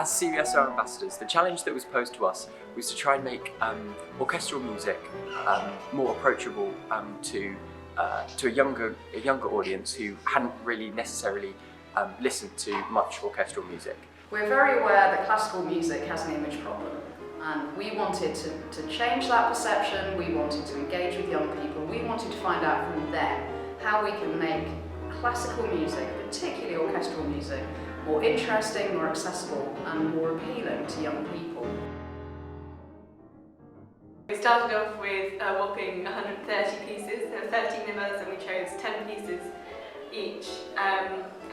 As CBSO ambassadors, the challenge that was posed to us was to try and make orchestral music more approachable to a younger audience who hadn't really necessarily listened to much orchestral music. We're very aware that classical music has an image problem, and we wanted to change that perception. We wanted to engage with young people. We wanted to find out from them how we can make classical music, particularly orchestral music, more interesting, more accessible and more appealing to young people. We started off with a whopping 130 pieces. There were 13 of us and we chose 10 pieces each.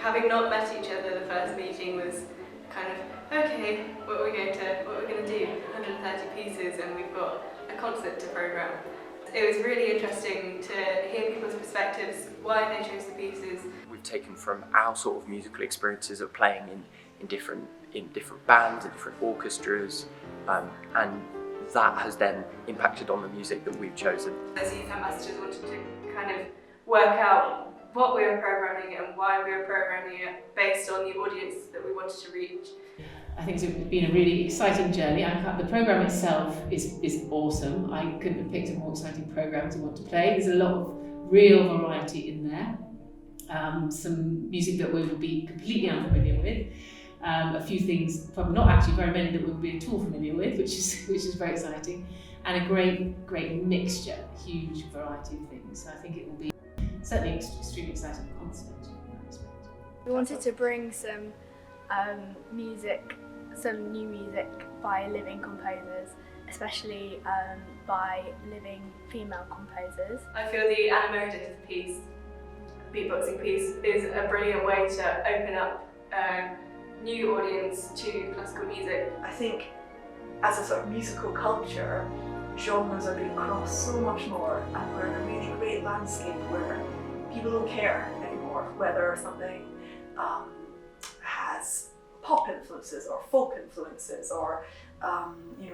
Having not met each other, the first meeting was kind of, okay, what are we going to do? 130 pieces and we've got a concert to programme. It was really interesting to hear people's perspectives, why they chose the pieces. We've taken from our sort of musical experiences of playing in different bands, in different orchestras, and that has then impacted on the music that we've chosen. As youth ambassadors wanted to kind of work out what we were programming and why we were programming it based on the audience that we wanted to reach. I think it's been a really exciting journey. The programme itself is awesome. I couldn't have picked a more exciting programme to want to play. There's a lot of real variety in there. Some music that we would be completely unfamiliar with. A few things, probably not actually very many that we would be at all familiar with, which is very exciting. And a great mixture, huge variety of things. So I think it will be certainly an extremely exciting concert in that respect. We wanted to bring some new music by living composers, especially by living female composers. I feel the animated piece, beatboxing piece, is a brilliant way to open up new audience to classical music. I think as a sort of musical culture, genres are being crossed so much more, and we're in a really great landscape where people don't care anymore whether something has pop influences or folk influences, or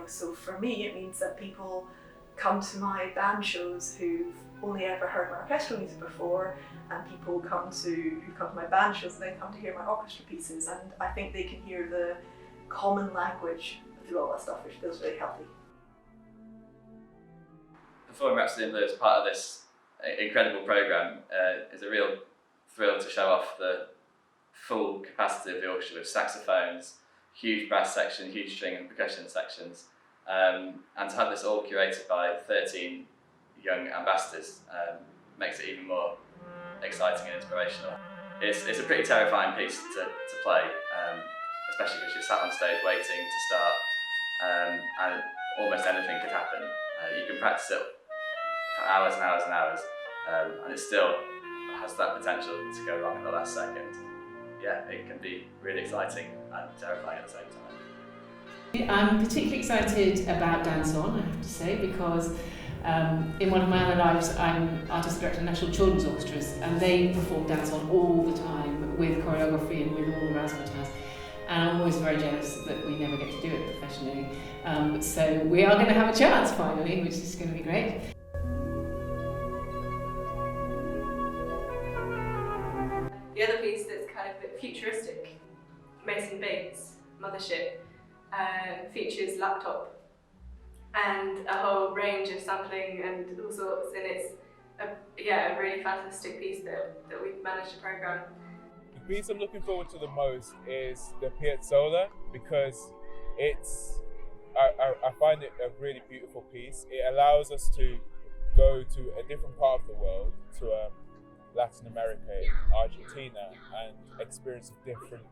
so for me it means that people come to my band shows who've only ever heard my orchestral music before, and people who come to my band shows and then come to hear my orchestra pieces, and I think they can hear the common language through all that stuff, which feels really healthy. Performing Rhapsody in Blue as part of this incredible programme is a real thrill to show off the full capacity of the orchestra with saxophones, huge brass section, huge string and percussion sections, and to have this all curated by 13 young ambassadors makes it even more exciting and inspirational. It's a pretty terrifying piece to play, especially because you're sat on stage waiting to start, and almost anything could happen. You can practice it for hours and hours and hours, and it still has that potential to go wrong at the last second. Yeah, it can be really exciting and terrifying at the same time. I'm particularly excited about Dance On, I have to say, because in one of my other lives I'm artist director of National Children's Orchestras, and they perform Dance On all the time with choreography and with all the razzmatazz. And I'm always very jealous that we never get to do it professionally. So we are going to have a chance finally, which is going to be great. The other piece that's kind of a bit futuristic, Mason Bates' Mothership, features laptop and a whole range of sampling and all sorts, and it's a really fantastic piece that we've managed to programme. The piece I'm looking forward to the most is the Piazzolla, because I find it a really beautiful piece. It allows us to go to a different part of the world, to Latin America, Argentina, and experience a different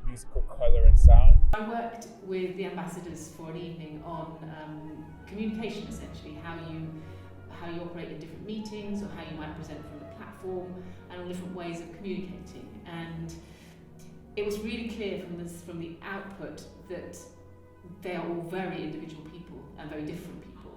musical colour and sound. I worked with the ambassadors for an evening on communication, essentially, how you operate in different meetings, or how you might present from the platform, and on different ways of communicating. And it was really clear from the output that they are all very individual people and very different people.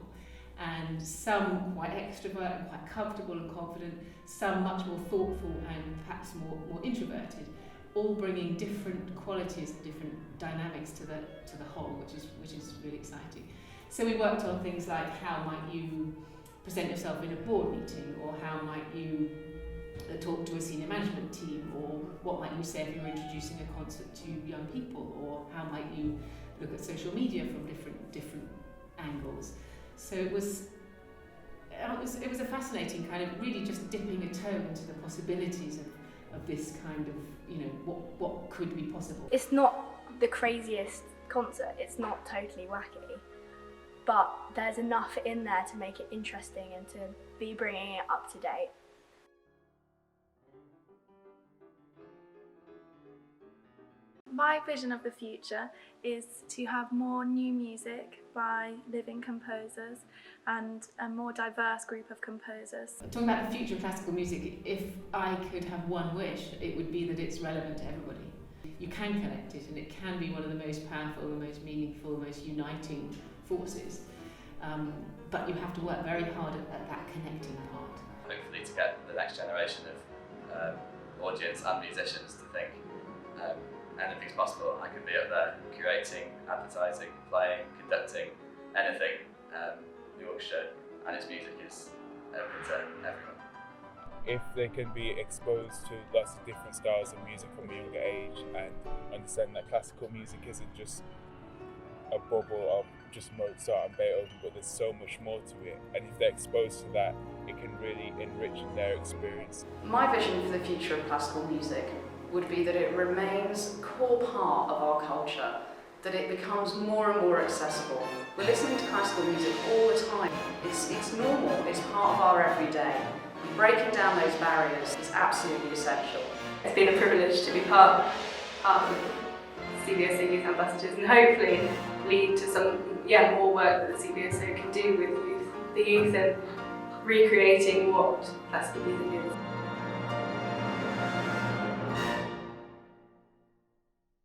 And some quite extrovert and quite comfortable and confident, some much more thoughtful and perhaps more introverted, all bringing different qualities and different dynamics to the whole, which is really exciting. So we worked on things like how might you present yourself in a board meeting, or how might you talk to a senior management team, or what might you say if you're introducing a concert to young people, or how might you look at social media from different angles. So it was a fascinating kind of really just dipping a toe into the possibilities of this kind of, what could be possible. It's not the craziest concert, it's not totally wacky, but there's enough in there to make it interesting and to be bringing it up to date. My vision of the future is to have more new music by living composers and a more diverse group of composers. Talking about the future of classical music, if I could have one wish, it would be that it's relevant to everybody. You can connect it, and it can be one of the most powerful, the most meaningful, the most uniting forces. But you have to work very hard at that connecting part. Hopefully to get the next generation of audience and musicians to think anything's possible. I could be up there curating, advertising, playing, conducting, anything. The orchestra and its music is open to everyone. If they can be exposed to lots of different styles of music from a younger age and understand that classical music isn't just a bubble of just Mozart and Beethoven, but there's so much more to it, and if they're exposed to that, it can really enrich their experience. My vision for the future of classical music would be that it remains a core part of our culture, that it becomes more and more accessible. We're listening to classical music all the time. It's normal, it's part of our everyday. Breaking down those barriers is absolutely essential. It's been a privilege to be part of CBSO Youth Ambassadors, and hopefully lead to some more work that the CBSO can do with the youth and recreating what classical music is.